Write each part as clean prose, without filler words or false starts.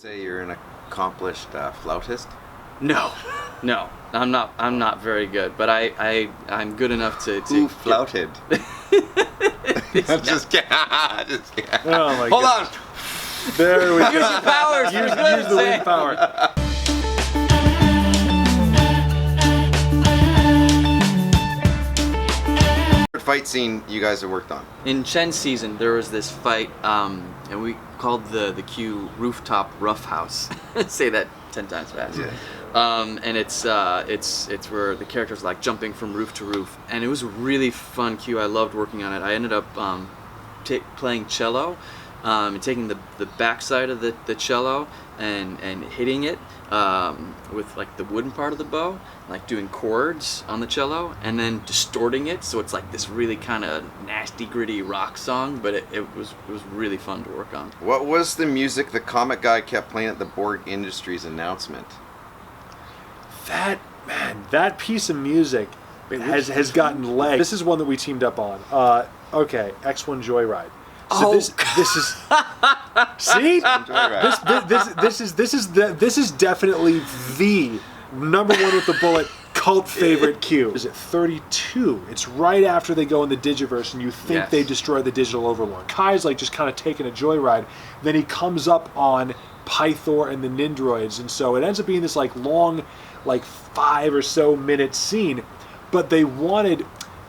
say you're an accomplished flautist? No, no, I'm not very good, but I'm good enough to Who flouted? I'm just kidding. Just kidding. Oh my Hold God. on. There we go. Use your powers. Use the wind power. Fight scene you guys have worked on? In Chen's season, there was this fight, and we called the cue rooftop roughhouse. Say that 10 times fast. Yeah. And it's where the characters like jumping from roof to roof, and it was a really fun cue. I loved working on it. I ended up playing cello, and taking the backside of the cello and hitting it with like the wooden part of the bow, like doing chords on the cello, and then distorting it so it's like this really kind of nasty, gritty rock song. But it was really fun to work on. What was the music the comic guy kept playing at the Borg Industries announcement? That piece of music has gotten legs. This is one that we teamed up on. Okay, X1 Joyride. So this is see, this is definitely the number one with the bullet cult favorite cue. Is it 32? It's right after they go in the Digiverse and you think they destroy the digital overlord. Kai's like just kind of taking a joyride. Then he comes up on Pythor and the Nindroids, and so it ends up being this like long, like 5 or so minute scene. But they wanted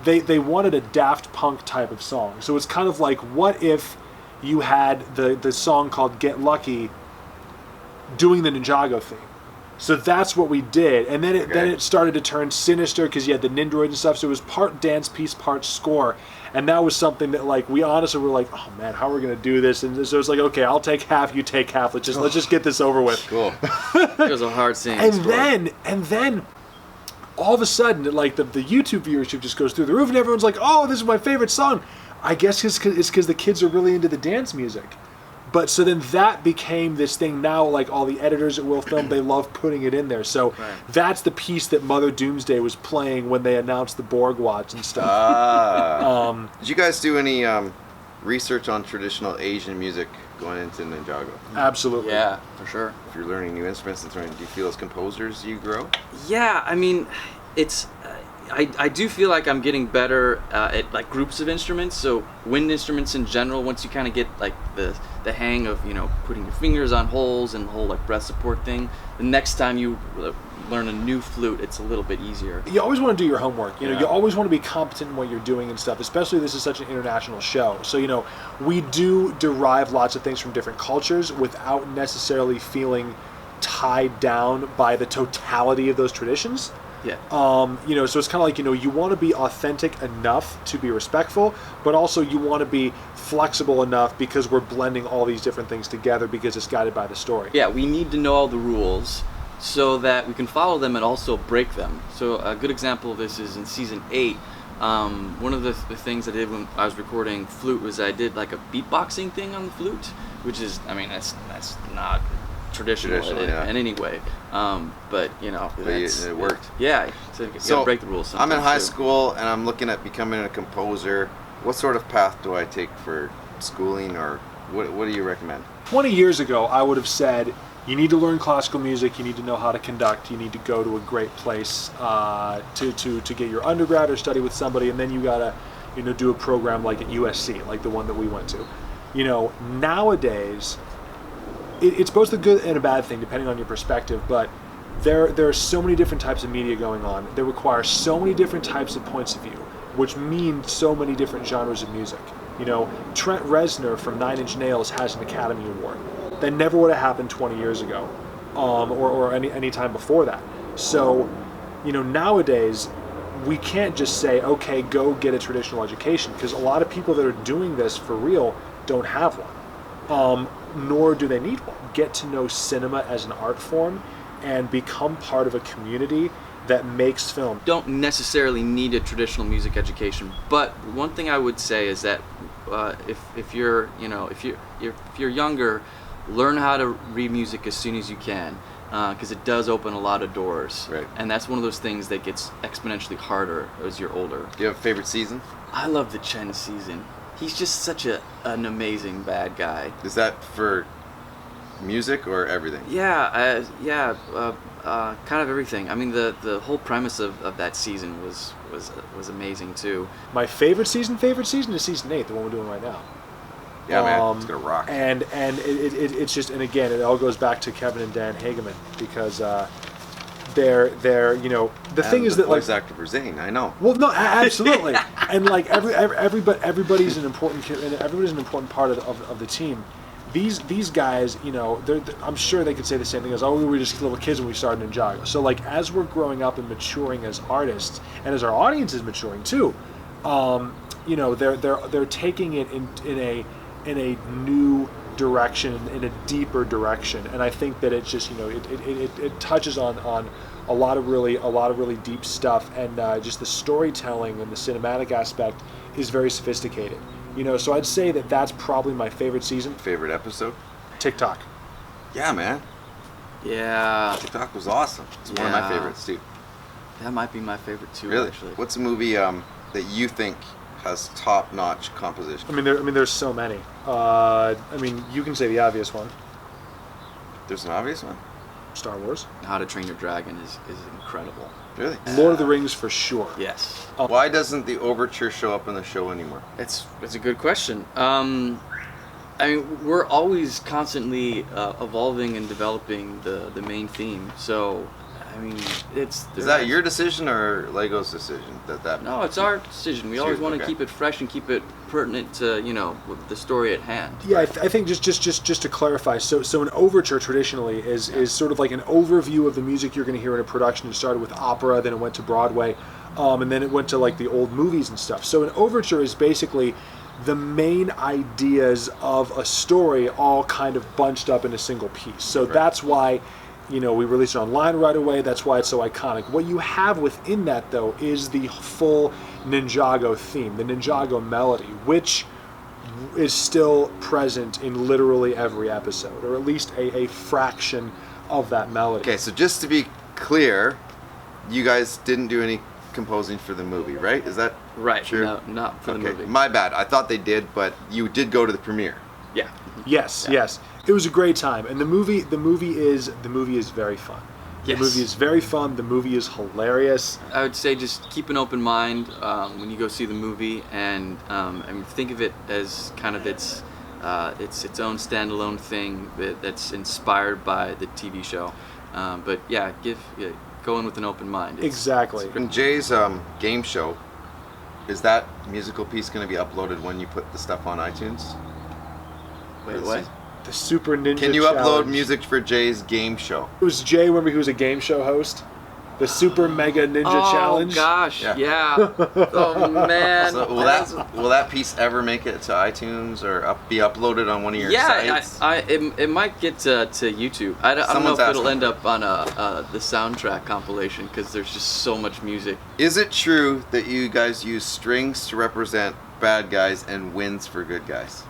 a Daft Punk type of song. So it's kind of like, what if you had the song called Get Lucky doing the Ninjago theme? So that's what we did. And then it started to turn sinister because you had the Nindroid and stuff. So it was part dance piece, part score. And that was something that like we honestly were like, oh man, how are we gonna do this? And so it's like, okay, I'll take half, you take half. Let's just get this over with. Cool. It was a hard scene. And then all of a sudden, like the YouTube viewership just goes through the roof, and everyone's like, "Oh, this is my favorite song." I guess it's because the kids are really into the dance music. But so then that became this thing. Now, like all the editors at Will Film, they love putting it in there. So that's the piece that Mother Doomsday was playing when they announced the Borg Watch and stuff. Did you guys do any research on traditional Asian music going into Ninjago? Absolutely. Yeah, for sure. If you're learning new instruments and learning, do you feel as composers you grow? Yeah, I mean, it's I do feel like I'm getting better at like groups of instruments. So wind instruments in general, once you kind of get like the hang of, you know, putting your fingers on holes and the whole like breath support thing, the next time you learn a new flute, it's a little bit easier. You always want to do your homework. You know, you always want to be competent in what you're doing and stuff, especially this is such an international show. So, you know, we do derive lots of things from different cultures without necessarily feeling tied down by the totality of those traditions. Yeah. You know, so it's kind of like, you know, you want to be authentic enough to be respectful, but also you want to be flexible enough because we're blending all these different things together because it's guided by the story. Yeah, we need to know all the rules so that we can follow them and also break them. So a good example of this is in season 8. One of the things I did when I was recording flute was I did like a beatboxing thing on the flute, which is, I mean, that's not traditional in any way. But you know, it worked. Yeah, so you gotta break the rules. I'm in high school and I'm looking at becoming a composer. What sort of path do I take for schooling, or what do you recommend? 20 years ago, I would have said, you need to learn classical music, you need to know how to conduct, you need to go to a great place to get your undergrad or study with somebody, and then you gotta, you know, do a program like at USC, like the one that we went to. You know, nowadays, it's both a good and a bad thing depending on your perspective, but there are so many different types of media going on that require so many different types of points of view, which mean so many different genres of music. You know, Trent Reznor from 9 Inch Nails has an Academy Award. That never would have happened 20 years ago, or any time before that. So, you know, nowadays, we can't just say, okay, go get a traditional education, because a lot of people that are doing this for real don't have one. Nor do they need one. Get to know cinema as an art form and become part of a community that makes film. Don't necessarily need a traditional music education, but one thing I would say is that if you're younger, learn how to read music as soon as you can, because it does open a lot of doors. Right. And that's one of those things that gets exponentially harder as you're older. Do you have a favorite season? I love the Chen season. He's just such an amazing bad guy. Is that for music or everything? Yeah, kind of everything. I mean, the whole premise of that season was amazing too. My favorite season is season 8, the one we're doing right now. Yeah, man, it's gonna rock. And it's just, and again, it all goes back to Kevin and Dan Hageman, because they're you know, the thing is that, like, voice actor for Zane, I know. well, no, absolutely, and like everybody's an important part of the team. These guys, you know, I'm sure they could say the same thing as, oh, we were just little kids when we started Ninjago. So like, as we're growing up and maturing as artists, and as our audience is maturing too, you know, they're taking it in a new direction, in a deeper direction, and I think that it's just, you know, it touches on a lot of really deep stuff, and just the storytelling and the cinematic aspect is very sophisticated. You know, so I'd say that that's probably my favorite season. Favorite episode? TikTok. Yeah, man. Yeah, TikTok was awesome. It's one of my favorites too. that might be my favorite too. Really? Actually. What's a movie that you think has top-notch composition? I mean, there's so many. I mean, you can say the obvious one. There's an obvious one? Star Wars. How to Train Your Dragon is incredible. Really? Lord of the Rings for sure. Yes. Why doesn't the overture show up in the show anymore? It's a good question. I mean, we're always constantly evolving and developing the main theme. So, I mean, Is that your decision or Lego's decision? No, it's our decision. We always want to keep it fresh and keep it pertinent to, you know, with the story at hand. Yeah, I think just to clarify, so an overture traditionally is sort of like an overview of the music you're going to hear in a production. It started with opera, then it went to Broadway, and then it went to like the old movies and stuff. So an overture is basically the main ideas of a story all kind of bunched up in a single piece. So that's why, you know, we released it online right away. That's why it's so iconic. What you have within that, though, is the full Ninjago theme, the Ninjago melody, which is still present in literally every episode, or at least a fraction of that melody. Okay, so just to be clear, you guys didn't do any composing for the movie, right? Is that Right. true? No, not for the movie. My bad. I thought they did, but you did go to the premiere. Yeah. Yes, yes. It was a great time, and the movie is very fun. Yes. The movie is very fun. The movie is hilarious. I would say just keep an open mind when you go see the movie, and I mean, think of it as kind of its own standalone thing that's inspired by the TV show. But yeah, go in with an open mind. Exactly. In Jay's game show, is that musical piece going to be uploaded when you put the stuff on iTunes? Wait, what? The Super Ninja Can you Challenge. upload music for Jay's game show? It was Jay, remember he was a game show host? The Super Mega Ninja Challenge? Oh gosh, Yeah. yeah. Oh man. So will that piece ever make it to iTunes or be uploaded on one of your Yeah, sites? it might get to YouTube. I don't know Someone's if it'll asking. end up on the soundtrack compilation because there's just so much music. Is it true that you guys use strings to represent bad guys and winds for good guys?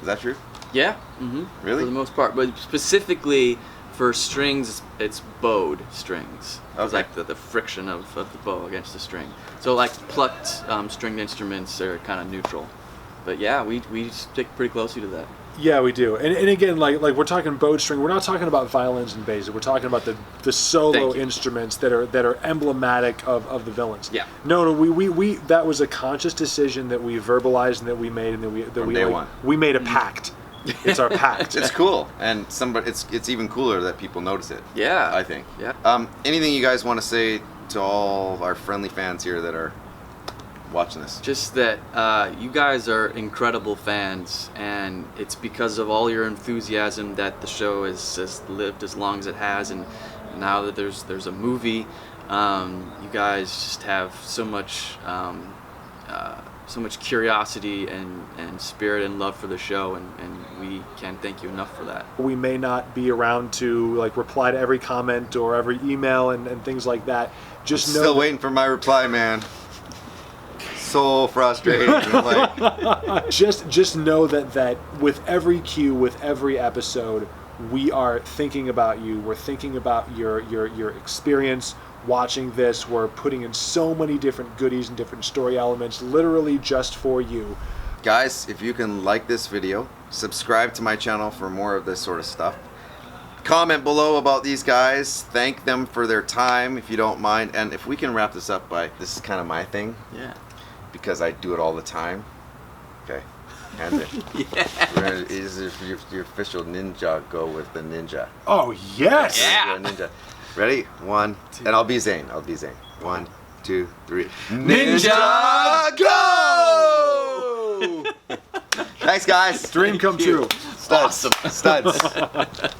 Is that true? Yeah. Mm-hmm. Really? For the most part, but specifically for strings, it's bowed strings. It's Okay. like the friction of the bow against the string. So like plucked stringed instruments are kind of neutral. But yeah, we stick pretty closely to that. Yeah, we do. And again, like we're talking bowed string. We're not talking about violins and basses. We're talking about the solo Thank you. instruments that are emblematic of the villains. Yeah. No, we that was a conscious decision that we verbalized and that we made, and From day one. we made a pact. It's our pact. It's cool, and it's even cooler that people notice it. Yeah. I think. Yeah. Anything you guys want to say to all our friendly fans here that are watching this? Just that you guys are incredible fans, and it's because of all your enthusiasm that the show has lived as long as it has, and now that there's a movie, you guys just have so much curiosity and spirit and love for the show, and we can't thank you enough for that. We may not be around to like reply to every comment or every email and things like that. Just know Still waiting for my reply, man. So frustrated. Like, just know that with every cue, with every episode, we are thinking about you. We're thinking about your experience watching this. We're putting in so many different goodies and different story elements, literally just for you. guys, if you can like this video, subscribe to my channel for more of this sort of stuff. comment below about these guys. Thank them for their time, if you don't mind. And if we can wrap this up by, this is kind of my thing, Yeah. because I do it all the time. Okay, hands in. Yeah. Is your official Ninjago with the ninja? Oh yes. Yeah. Ninja. Ready? 1, and I'll be Zane. 1, 2, 3. Ninjago! Thanks, guys. Dream come true. Studs. Awesome. Studs.